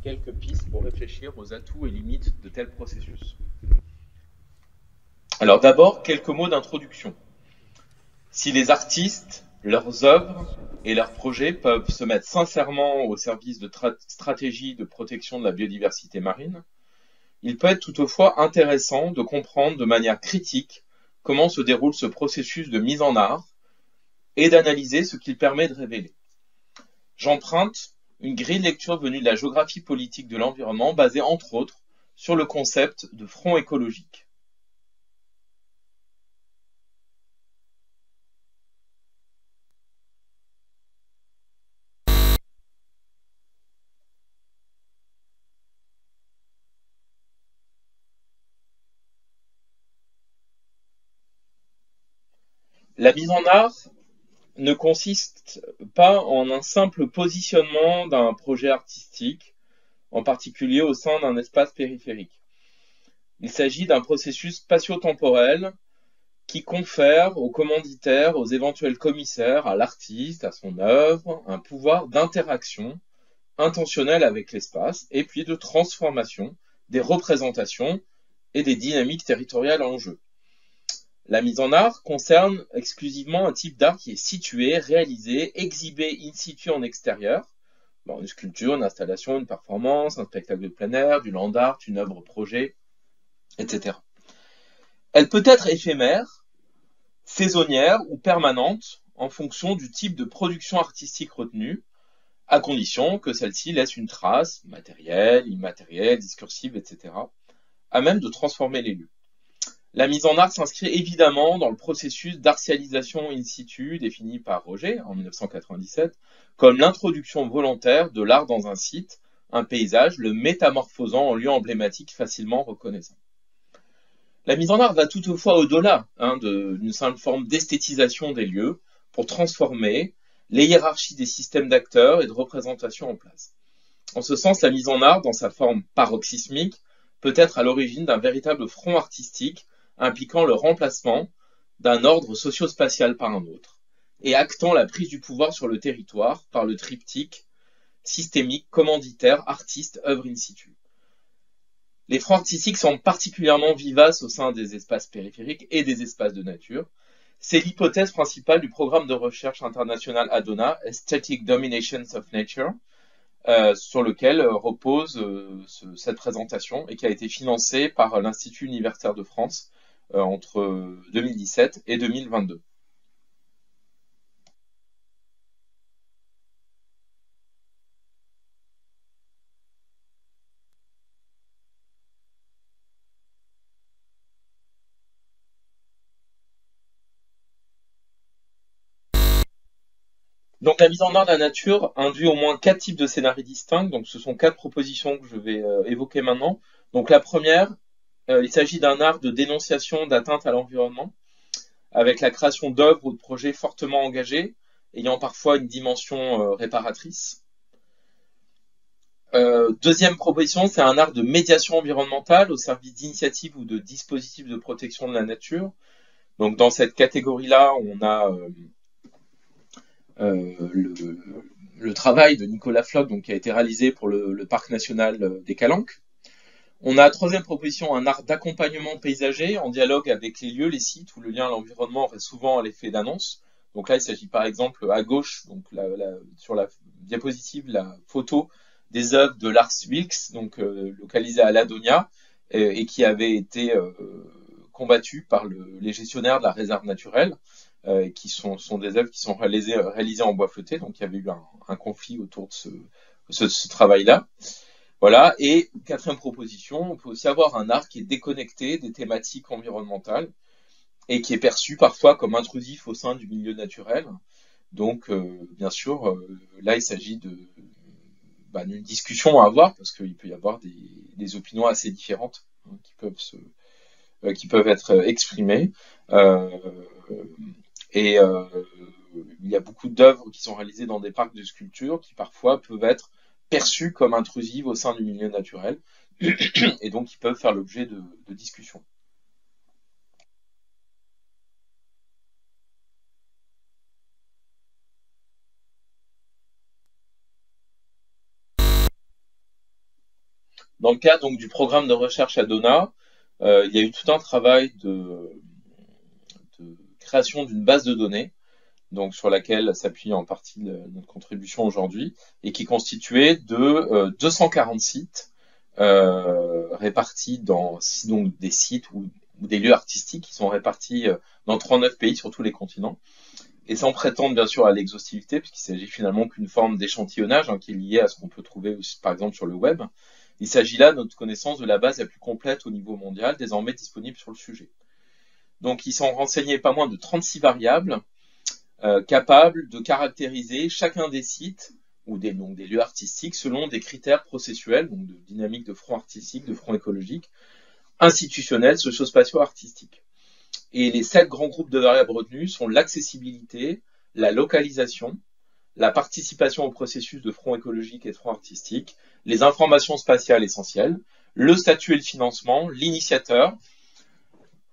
quelques pistes pour réfléchir aux atouts et limites de tels processus. Alors d'abord, quelques mots d'introduction. Si les artistes, leurs œuvres et leurs projets peuvent se mettre sincèrement au service de stratégies de protection de la biodiversité marine, il peut être toutefois intéressant de comprendre de manière critique comment se déroule ce processus de mise en art et d'analyser ce qu'il permet de révéler. J'emprunte une grille de lecture venue de la géographie politique de l'environnement basée entre autres sur le concept de front écologique. La mise en art ne consiste pas en un simple positionnement d'un projet artistique, en particulier au sein d'un espace périphérique. Il s'agit d'un processus spatio-temporel qui confère aux commanditaires, aux éventuels commissaires, à l'artiste, à son œuvre, un pouvoir d'interaction intentionnelle avec l'espace et puis de transformation des représentations et des dynamiques territoriales en jeu. La mise en art concerne exclusivement un type d'art qui est situé, réalisé, exhibé in situ en extérieur. Bon, une sculpture, une installation, une performance, un spectacle de plein air, du land art, une œuvre projet, etc. Elle peut être éphémère, saisonnière ou permanente en fonction du type de production artistique retenue, à condition que celle-ci laisse une trace matérielle, immatérielle, discursive, etc., à même de transformer les lieux. La mise en art s'inscrit évidemment dans le processus d'artialisation in situ défini par Roger en 1997 comme l'introduction volontaire de l'art dans un site, un paysage, le métamorphosant en lieu emblématique facilement reconnaissable. La mise en art va toutefois au-delà d'une simple forme d'esthétisation des lieux pour transformer les hiérarchies des systèmes d'acteurs et de représentation en place. En ce sens, la mise en art, dans sa forme paroxysmique, peut être à l'origine d'un véritable front artistique impliquant le remplacement d'un ordre socio-spatial par un autre, et actant la prise du pouvoir sur le territoire par le triptyque systémique commanditaire artiste œuvre in situ. Les fronts artistiques sont particulièrement vivaces au sein des espaces périphériques et des espaces de nature. C'est l'hypothèse principale du programme de recherche international ADONA, Aesthetic Dominations of Nature, sur lequel repose cette présentation et qui a été financée par l'Institut universitaire de France entre 2017 et 2022. Donc la mise en art de la nature induit au moins quatre types de scénarios distincts. Donc ce sont quatre propositions que je vais évoquer maintenant. Donc la première, il s'agit d'un art de dénonciation d'atteinte à l'environnement, avec la création d'œuvres ou de projets fortement engagés, ayant parfois une dimension réparatrice. Deuxième proposition, c'est un art de médiation environnementale au service d'initiatives ou de dispositifs de protection de la nature. Donc dans cette catégorie-là, on a le travail de Nicolas Floch, donc, qui a été réalisé pour le parc national des Calanques. On a troisième proposition, un art d'accompagnement paysager en dialogue avec les lieux, les sites où le lien à l'environnement reste souvent à l'effet d'annonce. Donc là, il s'agit par exemple à gauche, donc sur la diapositive, la photo des œuvres de Lars Vilks, donc localisé à Ladonia, et qui avait été combattu par les gestionnaires de la réserve naturelle, qui sont des œuvres qui sont réalisées en bois flotté. Donc il y avait eu un conflit autour de ce travail-là. Voilà. Et quatrième proposition, on peut aussi avoir un art qui est déconnecté des thématiques environnementales et qui est perçu parfois comme intrusif au sein du milieu naturel. Donc, bien sûr, là, il s'agit d'une discussion à avoir parce qu'il peut y avoir des opinions assez différentes qui peuvent être exprimées. Euh, et il y a beaucoup d'œuvres qui sont réalisées dans des parcs de sculpture qui parfois peuvent être perçues comme intrusives au sein du milieu naturel et donc qui peuvent faire l'objet de discussions. Dans le cadre donc du programme de recherche ADONA, il y a eu tout un travail de création d'une base de données, donc sur laquelle s'appuie en partie notre contribution aujourd'hui, et qui est constituée de 240 sites répartis dans donc des sites ou des lieux artistiques qui sont répartis dans 39 pays sur tous les continents. Et sans prétendre bien sûr à l'exhaustivité, puisqu'il s'agit finalement qu'une forme d'échantillonnage qui est liée à ce qu'on peut trouver aussi, par exemple sur le web. Il s'agit là de notre connaissance de la base la plus complète au niveau mondial, désormais disponible sur le sujet. Donc ils sont renseignés pas moins de 36 variables capables de caractériser chacun des sites ou donc des lieux artistiques selon des critères processuels, donc de dynamique de front artistique, de front écologique, institutionnel, socio-spatio artistique. Et les 7 grands groupes de variables retenus sont l'accessibilité, la localisation, la participation au processus de front écologique et de front artistique, les informations spatiales essentielles, le statut et le financement, l'initiateur,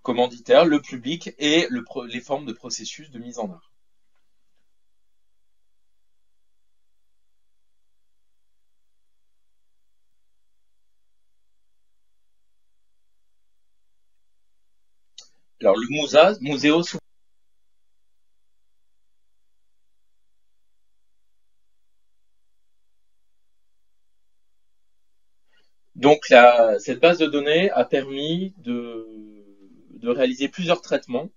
commanditaire, le public et les formes de processus de mise en art. Alors le Museo. Donc cette base de données a permis de réaliser plusieurs traitements,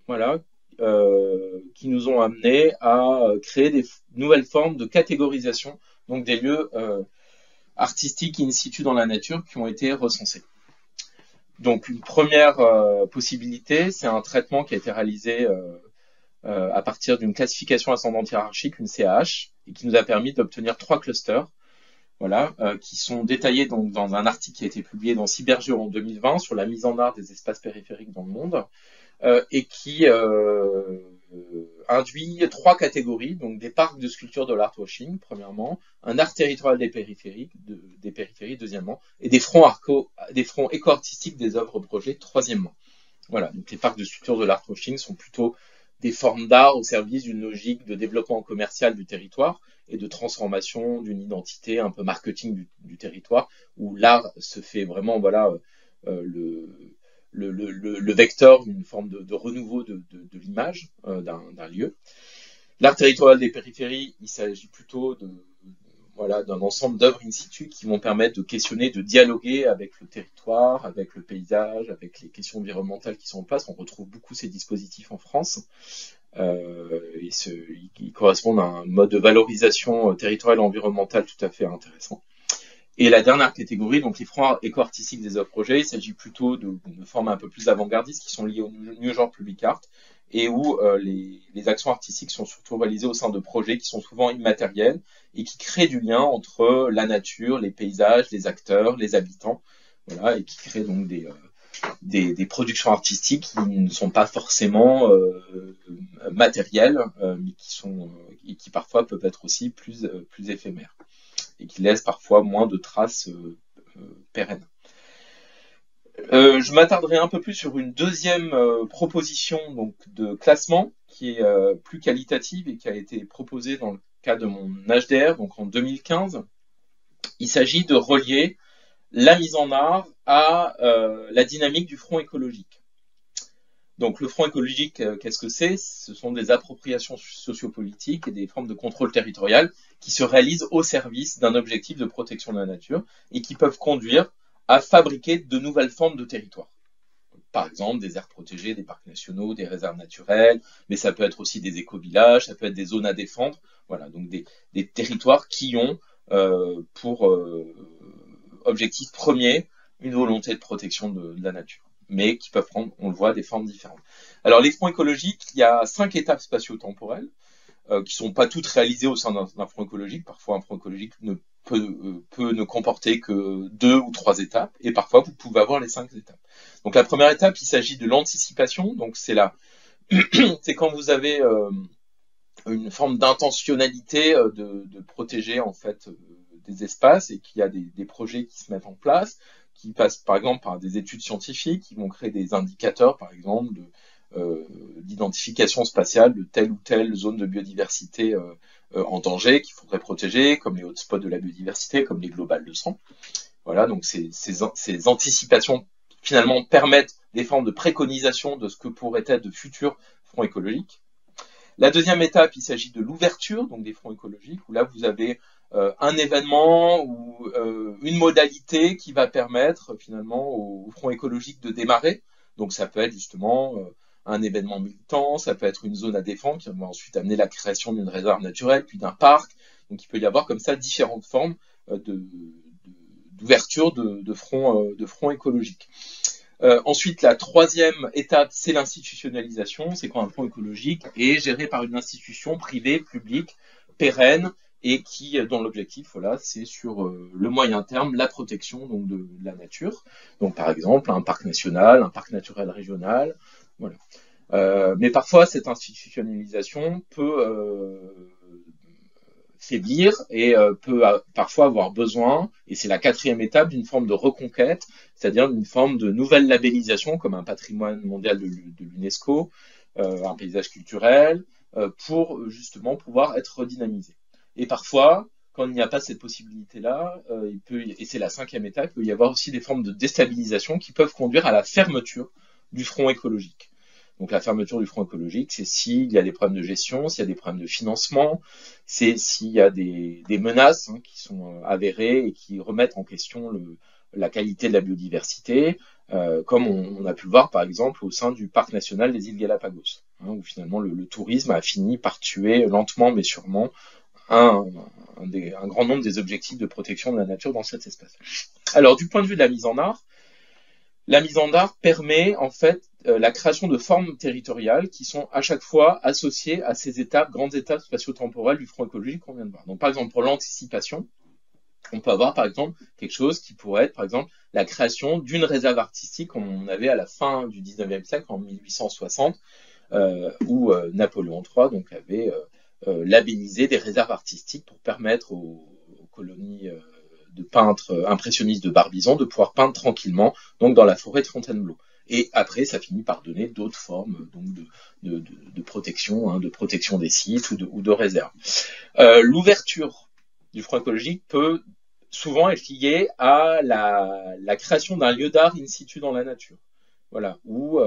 voilà, qui nous ont amené à créer des nouvelles formes de catégorisation, donc des lieux artistiques in situ dans la nature qui ont été recensés. Donc une première possibilité, c'est un traitement qui a été réalisé à partir d'une classification ascendante hiérarchique, une CAH, et qui nous a permis d'obtenir 3 clusters, voilà, qui sont détaillés donc dans un article qui a été publié dans Cybergeo en 2020 sur la mise en art des espaces périphériques dans le monde, et qui induit 3 catégories, donc des parcs de sculpture de l'artwashing, premièrement, un art territorial des périphéries, deuxièmement, et des fronts éco-artistiques des œuvres projets, troisièmement. Voilà, donc les parcs de sculpture de l'artwashing sont plutôt des formes d'art au service d'une logique de développement commercial du territoire et de transformation d'une identité un peu marketing du territoire, où l'art se fait vraiment, voilà, le vecteur d'une forme de renouveau de l'image d'un lieu. L'art territorial des périphéries, il s'agit plutôt d'un ensemble d'œuvres in situ qui vont permettre de questionner, de dialoguer avec le territoire, avec le paysage, avec les questions environnementales qui sont en place. On retrouve beaucoup ces dispositifs en France. Ils correspondent à un mode de valorisation territoriale et environnementale tout à fait intéressant. Et la dernière catégorie, donc les fronts éco-artistiques des œuvres projets, il s'agit plutôt de formes un peu plus avant-gardistes qui sont liées au New Genre Public Art et où les actions artistiques sont surtout réalisées au sein de projets qui sont souvent immatériels et qui créent du lien entre la nature, les paysages, les acteurs, les habitants, voilà, et qui créent donc des productions artistiques qui ne sont pas forcément matérielles, mais qui parfois peuvent être aussi plus éphémères et qui laissent parfois moins de traces pérennes. Je m'attarderai un peu plus sur une deuxième proposition donc, de classement qui est plus qualitative et qui a été proposée dans le cadre de mon HDR, donc en 2015. Il s'agit de relier la mise en art à la dynamique du front écologique. Donc le front écologique, qu'est-ce que c'est? Ce sont des appropriations sociopolitiques et des formes de contrôle territorial qui se réalisent au service d'un objectif de protection de la nature et qui peuvent conduire à fabriquer de nouvelles formes de territoires. Par exemple, des aires protégées, des parcs nationaux, des réserves naturelles, mais ça peut être aussi des éco-villages, ça peut être des zones à défendre. Voilà, donc des territoires qui ont pour objectif premier une volonté de protection de la nature, mais qui peuvent prendre, on le voit, des formes différentes. Alors, les fronts écologiques, il y a 5 étapes spatio-temporelles qui sont pas toutes réalisées au sein d'un front écologique. Parfois, un front écologique peut ne comporter que 2 ou 3 étapes, et parfois, vous pouvez avoir les 5 étapes. Donc, la première étape, il s'agit de l'anticipation. Donc, c'est quand vous avez une forme d'intentionnalité de protéger, en fait, des espaces et qu'il y a des projets qui se mettent en place, qui passent par exemple par des études scientifiques, qui vont créer des indicateurs, par exemple, d'identification spatiale de telle ou telle zone de biodiversité en danger qu'il faudrait protéger, comme les hotspots de la biodiversité, comme les globales de sang. Voilà, donc ces anticipations finalement permettent des formes de préconisation de ce que pourraient être de futurs fronts écologiques. La deuxième étape, il s'agit de l'ouverture, donc des fronts écologiques, où là vous avez un événement ou une modalité qui va permettre finalement au front écologique de démarrer. Donc ça peut être justement un événement militant, ça peut être une zone à défendre qui va ensuite amener la création d'une réserve naturelle, puis d'un parc. Donc il peut y avoir comme ça différentes formes d'ouverture de front écologique. Ensuite, la troisième étape, c'est l'institutionnalisation. C'est quand un front écologique est géré par une institution privée, publique, pérenne, et dont l'objectif, voilà, c'est sur le moyen terme la protection donc de la nature. Donc, par exemple, un parc national, un parc naturel régional, voilà. Mais parfois, cette institutionnalisation peut faiblir et peut parfois avoir besoin, et c'est la quatrième étape, d'une forme de reconquête, c'est-à-dire d'une forme de nouvelle labellisation comme un patrimoine mondial de l'UNESCO, un paysage culturel, pour justement pouvoir être redynamisé. Et parfois, quand il n'y a pas cette possibilité-là, et c'est la cinquième étape, il peut y avoir aussi des formes de déstabilisation qui peuvent conduire à la fermeture du front écologique. Donc la fermeture du front écologique, c'est s'il y a des problèmes de gestion, s'il y a des problèmes de financement, c'est s'il y a des menaces qui sont avérées et qui remettent en question la qualité de la biodiversité, comme on a pu le voir par exemple au sein du parc national des îles Galapagos, où finalement le tourisme a fini par tuer lentement mais sûrement un grand nombre des objectifs de protection de la nature dans cet espace. Alors du point de vue de la mise en art permet en fait la création de formes territoriales qui sont à chaque fois associées à ces étapes, grandes étapes spatio-temporelles du front écologique qu'on vient de voir. Donc par exemple pour l'anticipation, on peut avoir par exemple quelque chose qui pourrait être par exemple la création d'une réserve artistique comme on avait à la fin du 19e siècle, en 1860, où Napoléon III donc, avait labellisé des réserves artistiques pour permettre aux colonies de peintres impressionnistes de Barbizon de pouvoir peindre tranquillement donc dans la forêt de Fontainebleau. Et après, ça finit par donner d'autres formes donc de protection, de protection des sites ou de réserve. L'ouverture du front écologique peut souvent être liée à la création d'un lieu d'art in situ dans la nature. Voilà, où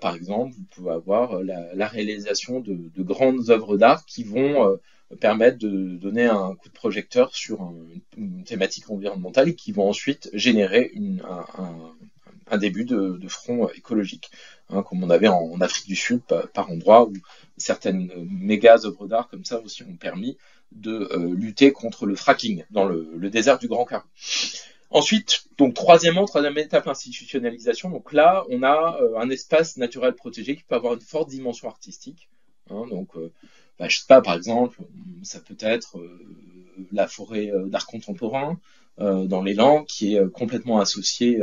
par exemple, vous pouvez avoir la réalisation de grandes œuvres d'art qui vont permettre de donner un coup de projecteur sur une thématique environnementale et qui vont ensuite générer un début de front écologique, comme on avait en Afrique du Sud par endroits où certaines méga œuvres d'art comme ça aussi ont permis de lutter contre le fracking dans le désert du Grand Carré. Ensuite, donc troisième étape, l'institutionnalisation. Donc là, on a un espace naturel protégé qui peut avoir une forte dimension artistique. Donc, je sais pas, par exemple, ça peut être la forêt d'art contemporain dans les Landes, qui est complètement associée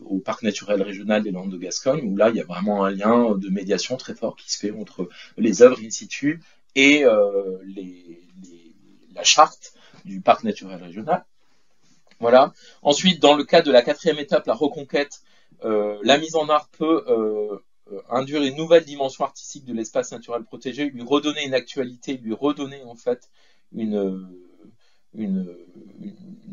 au parc naturel régional des Landes de Gascogne, où là, il y a vraiment un lien de médiation très fort qui se fait entre les œuvres in situ et la charte du parc naturel régional. Voilà. Ensuite, dans le cadre de la quatrième étape, la reconquête, la mise en art peut induire une nouvelle dimension artistique de l'espace naturel protégé, lui redonner une actualité, lui redonner en fait une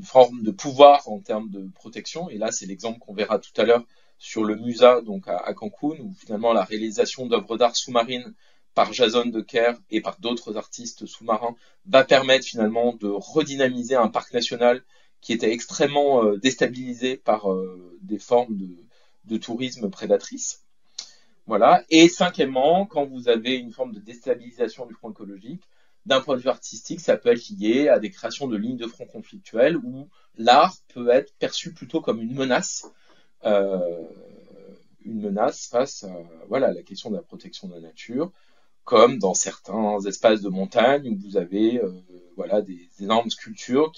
forme de pouvoir en termes de protection. Et là, c'est l'exemple qu'on verra tout à l'heure sur le Musa, donc à Cancun, où finalement la réalisation d'œuvres d'art sous-marines par Jason Decker et par d'autres artistes sous-marins va permettre finalement de redynamiser un parc national qui était extrêmement déstabilisé par des formes de tourisme prédatrice. Voilà. Et cinquièmement, quand vous avez une forme de déstabilisation du front écologique, d'un point de vue artistique, ça peut être lié à des créations de lignes de front conflictuelles où l'art peut être perçu plutôt comme une menace face à la question de la protection de la nature, comme dans certains espaces de montagne où vous avez des énormes sculptures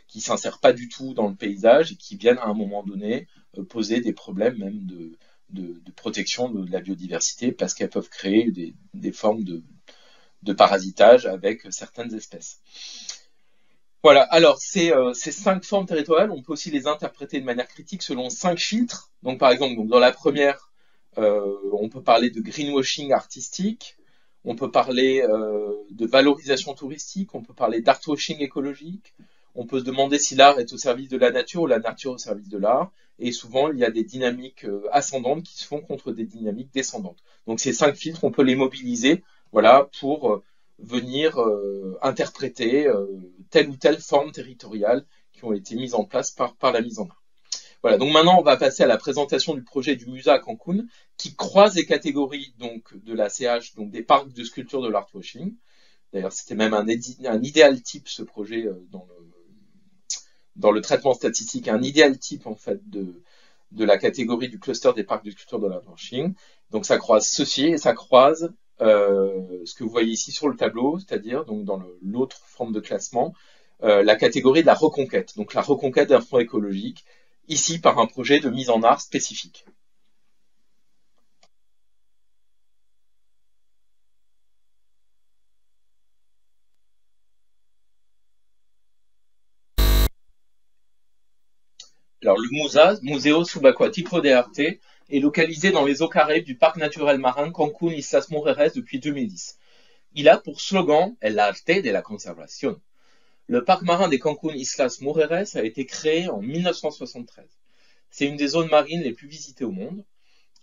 qui s'insèrent pas du tout dans le paysage et qui viennent à un moment donné poser des problèmes même de protection de la biodiversité parce qu'elles peuvent créer des formes de parasitage avec certaines espèces. Voilà, alors ces 5 formes territoriales, on peut aussi les interpréter de manière critique selon 5 filtres. Donc par exemple, dans la première, on peut parler de greenwashing artistique, on peut parler de valorisation touristique, on peut parler d'artwashing écologique, On peut se demander si l'art est au service de la nature ou la nature au service de l'art. Et souvent, il y a des dynamiques ascendantes qui se font contre des dynamiques descendantes. Donc ces 5 filtres, on peut les mobiliser, voilà, pour venir interpréter telle ou telle forme territoriale qui ont été mises en place par la mise en art. Voilà, donc maintenant on va passer à la présentation du projet du Musa à Cancun, qui croise les catégories donc de la CH, donc des parcs de sculpture de l'artwashing. D'ailleurs, c'était même un idéal type, ce projet, dans le traitement statistique, un idéal type en fait de la catégorie du cluster des parcs de sculpture de l'artwashing. Donc ça croise ceci et ça croise ce que vous voyez ici sur le tableau, c'est-à-dire donc dans l'autre forme de classement, la catégorie de la reconquête, donc la reconquête d'un front écologique, ici par un projet de mise en art spécifique. Alors le MUSA, Museo Subaquático de Arte, est localisé dans les eaux caraïbes du parc naturel marin Cancún Islas Mujeres depuis 2010. Il a pour slogan El arte de la conservation. Le parc marin des Cancún Islas Mujeres a été créé en 1973. C'est une des zones marines les plus visitées au monde.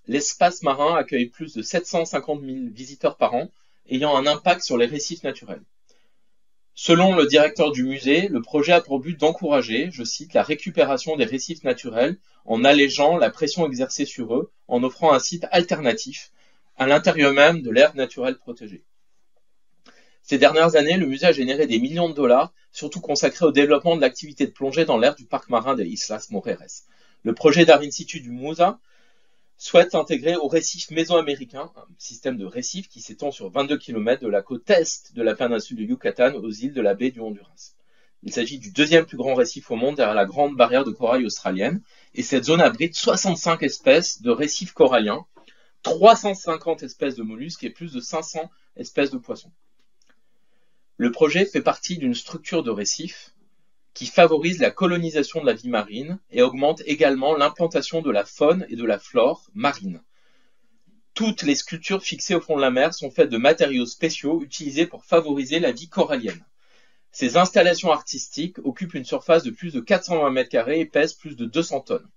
L'espace marin accueille plus de 750 000 visiteurs par an, ayant un impact sur les récifs naturels. Selon le directeur du musée, le projet a pour but d'encourager, je cite, la récupération des récifs naturels en allégeant la pression exercée sur eux, en offrant un site alternatif à l'intérieur même de l'aire naturelle protégée. Ces dernières années, le musée a généré des millions de dollars, surtout consacrés au développement de l'activité de plongée dans l'aire du parc marin des Islas Mujeres. Le projet d'art in situ du MUSA souhaite intégrer au récif mésoaméricain un système de récifs qui s'étend sur 22 km de la côte est de la péninsule de Yucatan aux îles de la baie du Honduras. Il s'agit du deuxième plus grand récif au monde derrière la grande barrière de corail australienne, et cette zone abrite 65 espèces de récifs coralliens, 350 espèces de mollusques et plus de 500 espèces de poissons. Le projet fait partie d'une structure de récif qui favorise la colonisation de la vie marine et augmente également l'implantation de la faune et de la flore marine. Toutes les sculptures fixées au fond de la mer sont faites de matériaux spéciaux utilisés pour favoriser la vie corallienne. Ces installations artistiques occupent une surface de plus de 420 m² et pèsent plus de 200 tonnes.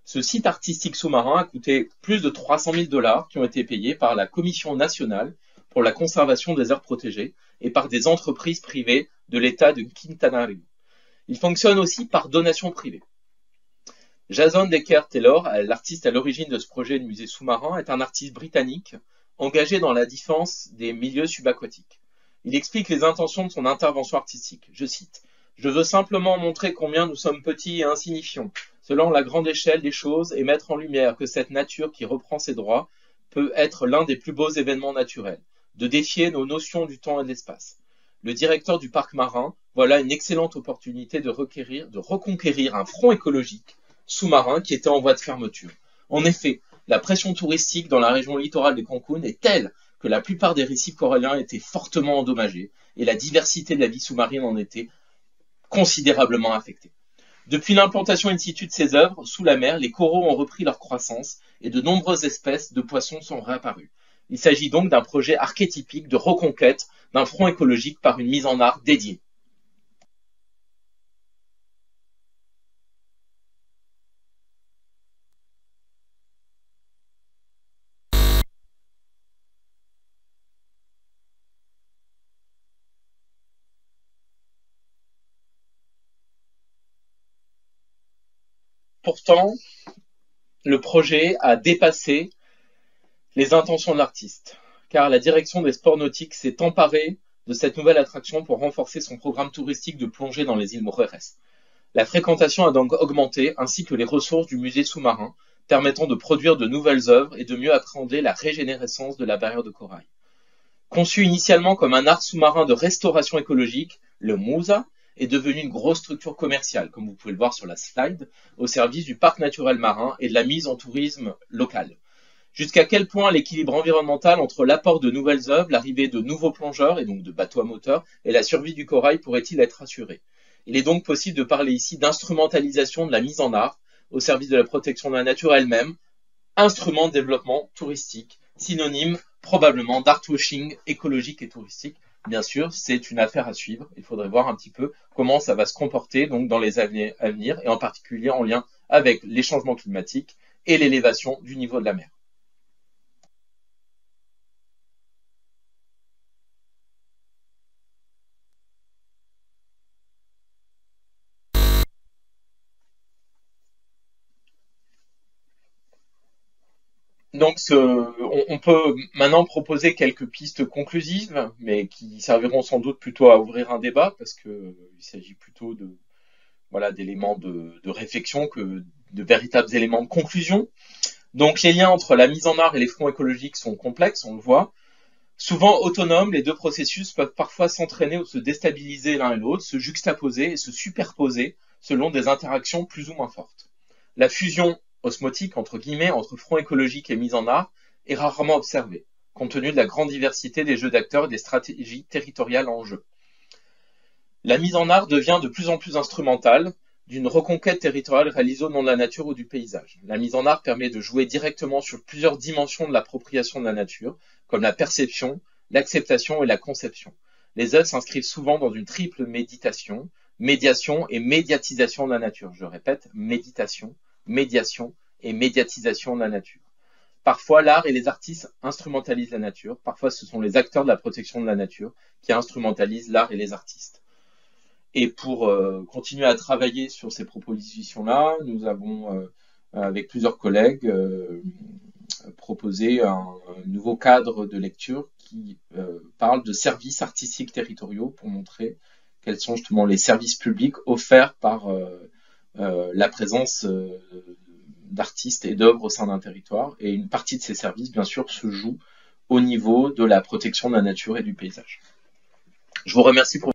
Ce site artistique sous-marin a coûté plus de 300 000 $ qui ont été payés par la Commission nationale pour la conservation des aires protégées et par des entreprises privées de l'État de Quintana Roo. Il fonctionne aussi par donation privée. Jason Decker-Taylor, l'artiste à l'origine de ce projet de musée sous-marin, est un artiste britannique engagé dans la défense des milieux subaquatiques. Il explique les intentions de son intervention artistique. Je cite : « Je veux simplement montrer combien nous sommes petits et insignifiants, selon la grande échelle des choses, et mettre en lumière que cette nature qui reprend ses droits peut être l'un des plus beaux événements naturels, de défier nos notions du temps et de l'espace. Le directeur du parc marin, voilà une excellente opportunité de reconquérir un front écologique sous-marin qui était en voie de fermeture. En effet, la pression touristique dans la région littorale de Cancun est telle que la plupart des récifs coralliens étaient fortement endommagés et la diversité de la vie sous-marine en était considérablement affectée. Depuis l'implantation in situ de ces œuvres, sous la mer, les coraux ont repris leur croissance et de nombreuses espèces de poissons sont réapparues. Il s'agit donc d'un projet archétypique de reconquête d'un front écologique par une mise en art dédiée. Pourtant, le projet a dépassé les intentions de l'artiste, car la direction des sports nautiques s'est emparée de cette nouvelle attraction pour renforcer son programme touristique de plongée dans les îles Mujeres. La fréquentation a donc augmenté, ainsi que les ressources du musée sous-marin, permettant de produire de nouvelles œuvres et de mieux appréhender la régénérescence de la barrière de corail. Conçu initialement comme un art sous-marin de restauration écologique, le MUSA est devenu une grosse structure commerciale, comme vous pouvez le voir sur la slide, au service du parc naturel marin et de la mise en tourisme local. Jusqu'à quel point l'équilibre environnemental entre l'apport de nouvelles œuvres, l'arrivée de nouveaux plongeurs et donc de bateaux à moteur et la survie du corail pourrait-il être assuré ? Il est donc possible de parler ici d'instrumentalisation de la mise en art au service de la protection de la nature elle-même, instrument de développement touristique, synonyme probablement d'artwashing écologique et touristique. bien sûr, c'est une affaire à suivre. Il faudrait voir un petit peu comment ça va se comporter donc dans les années à venir, et en particulier en lien avec les changements climatiques et l'élévation du niveau de la mer. Donc, on peut maintenant proposer quelques pistes conclusives, mais qui serviront sans doute plutôt à ouvrir un débat, parce que il s'agit plutôt de, voilà, d'éléments de réflexion que de véritables éléments de conclusion. Donc, les liens entre la mise en art et les fronts écologiques sont complexes, on le voit. Souvent autonomes, les deux processus peuvent parfois s'entraîner ou se déstabiliser l'un et l'autre, se juxtaposer et se superposer selon des interactions plus ou moins fortes. La fusion osmotique entre guillemets entre front écologique et mise en art est rarement observée, compte tenu de la grande diversité des jeux d'acteurs et des stratégies territoriales en jeu. La mise en art devient de plus en plus instrumentale d'une reconquête territoriale réalisée au nom de la nature ou du paysage. La mise en art permet de jouer directement sur plusieurs dimensions de l'appropriation de la nature, comme la perception, l'acceptation et la conception. Les œuvres s'inscrivent souvent dans une triple méditation, médiation et médiatisation de la nature. Je répète, méditation, médiation et médiatisation de la nature. Parfois, l'art et les artistes instrumentalisent la nature. Parfois, ce sont les acteurs de la protection de la nature qui instrumentalisent l'art et les artistes. Et pour continuer à travailler sur ces propositions-là, nous avons, avec plusieurs collègues, proposé un nouveau cadre de lecture qui parle de services artistiques territoriaux pour montrer quels sont justement les services publics offerts par la présence d'artistes et d'œuvres au sein d'un territoire. Et une partie de ces services, bien sûr, se joue au niveau de la protection de la nature et du paysage. Je vous remercie pour